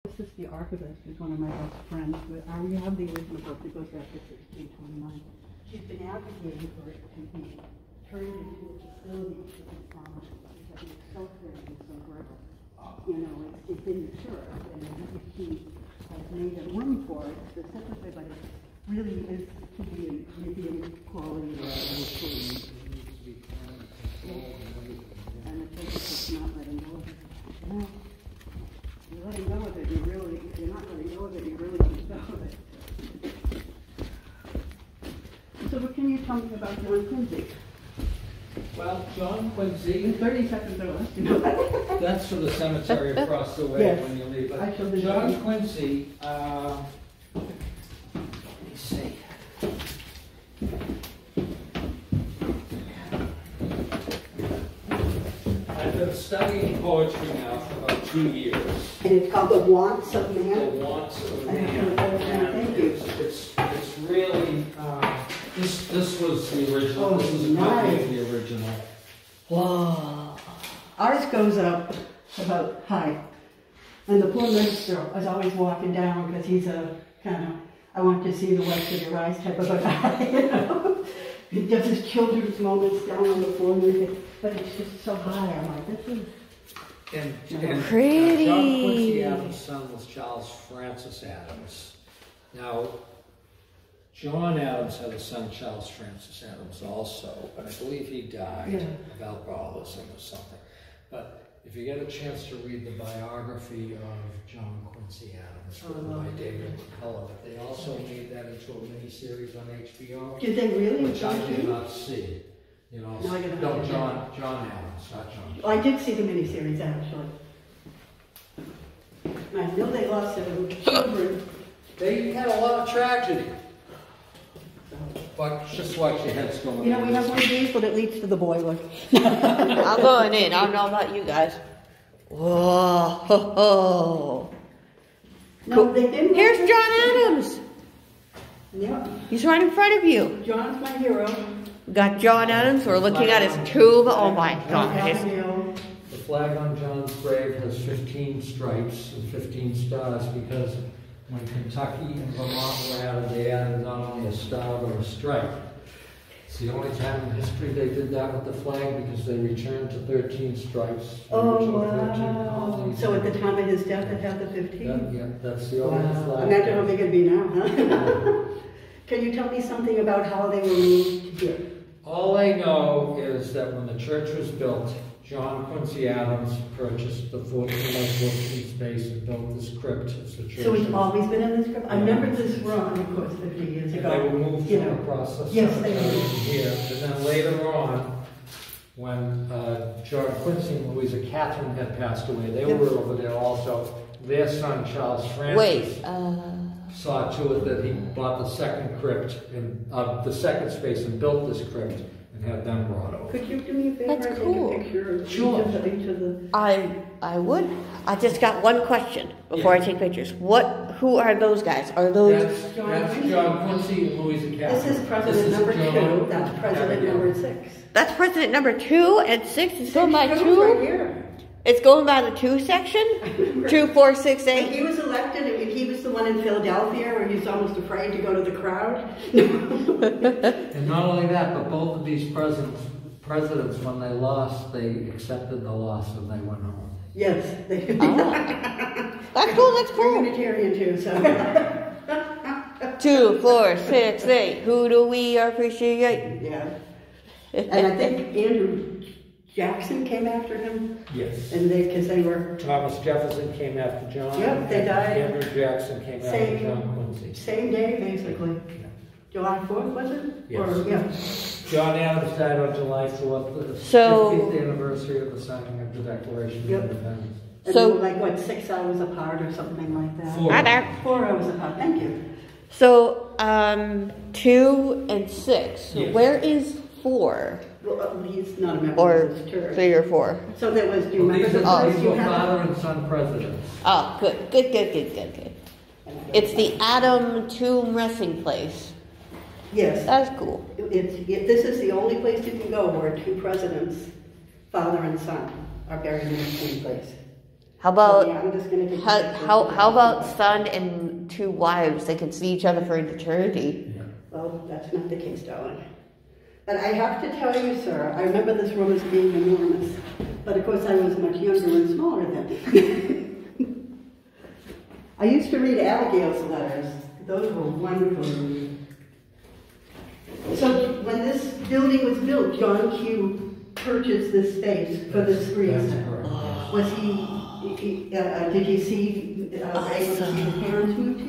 This is the archivist, who's one of my best friends. We have the original book that goes back to 1629. She's been advocating for it to be turned into a facility for these farmers because it's so pretty and so great. You know, it's in the church, and she has made a room for it specifically, but it really is to be a museum quality. And the church is just not letting go of it. No. You're letting go of it, you're not letting go of it, you really let go of it. So what can you tell me about John Quincy? Well, John Quincy... In 30 seconds or less, you know. That's from the cemetery across the way yes. when you leave. But Actually, John Quincy, let me see. I've been studying poetry now for about 2 years. And it's called The Wants of Man? The Wants of Man. And it's really, this was the original. Oh, this is a copy of the original. Wow. Ours goes up about high. And the poor minister is always walking down because he's a kind of, I want to see the whites of your eyes type of a guy, you know. He does his children's moments down on the floor and everything, but it's just so high. I'm like, this is... And pretty. John Quincy Adams' son was Charles Francis Adams. Now, John Adams had a son, Charles Francis Adams, also, but I believe he died of alcoholism or something. But if you get a chance to read the biography of John Quincy Adams, written by David McCullough, they also made that into a miniseries on HBO. Did they really? Which I did not see. You know, no, John Adams, not John. Oh, I did see the miniseries, actually. I know they lost their children. They had a lot of tragedy. But just watch your heads going. You know, we have one of these, but it leads to the boiler. I'm going in. I don't know about you guys. Whoa. No, they didn't. Here's John Adams. Yep. He's right in front of you. John's my hero. We got John Adams. We're looking at his tomb. Oh my gosh. The flag on John's grave has 15 stripes and 15 stars because when Kentucky and Vermont were added, they added not only a star but a stripe. It's the only time in history they did that with the flag because they returned to 13 stripes. Oh, wow. So at the time of his death, it had the 15? Yeah, that's the only flag. Imagine how big it'd be now, huh? Can you tell me something about how they were moved here? All I know is that when the church was built, John Quincy Adams purchased the 14 by 14 space and built this crypt as the church. So he's always been in this crypt? I remember this run, of course, 50 years ago. They were moved from across the cemetery here. And then later on, when John Quincy and Louisa Catherine had passed away, they were over there also. Their son, Charles Francis, saw to it that he bought the second crypt, and the second space, and built this crypt. And have them brought over. Could you do me a favor? That's cool. Take a picture of each of the... I would. I just got one question before I take pictures. Who are those guys? Are those... That's John Quincy and Louisa Catherine. This is President number 2. That's President number 6. That's President number 2 and 6 is going by 2? Right here. It's going by the 2 section? 2, 4, 6, 8? He was elected, and he was the one in Philadelphia where he was almost afraid to go to the crowd. And not only that, but both of these presidents, when they lost, they accepted the loss and they went home. Yes. They did. That's cool, that's cool. We're Unitarian too, so. 2, 4, 6, 8. Who do we appreciate? Yeah. And I think Andrew Jackson came after him? Yes. And because they were... Thomas Jefferson came after John. Yep, they died. Andrew Jackson came after John Quincy. Same day, basically. Yeah. July 4th, was it? Yes. Or, yeah. John Adams died on July 4th, the 50th anniversary of the signing of the Declaration of Independence. And so, like, what, 6 hours apart or something like that? 4 hours apart. Thank you. So, 2 and 6. Yes. Where is 4? Well, he's not a member or of this church. 3 or 4. So there was, do you remember the first first you had? father and son presidents. Oh, good. It's the Adam Tomb Resting Place. Yes. That's cool. This is the only place you can go where 2 presidents, father and son, are buried in the same place. How about So, yeah, I'm just gonna take how about son and 2 wives? They can see each other for eternity. Yeah. Well, that's not the case, darling. But I have to tell you, sir, I remember this room as being enormous. But of course, I was much younger and smaller then. I used to read Abigail's letters. Those were wonderful to read. So when this building was built, John Q purchased this space for this reason. That's correct. Was he did you see, able to see his parents move to?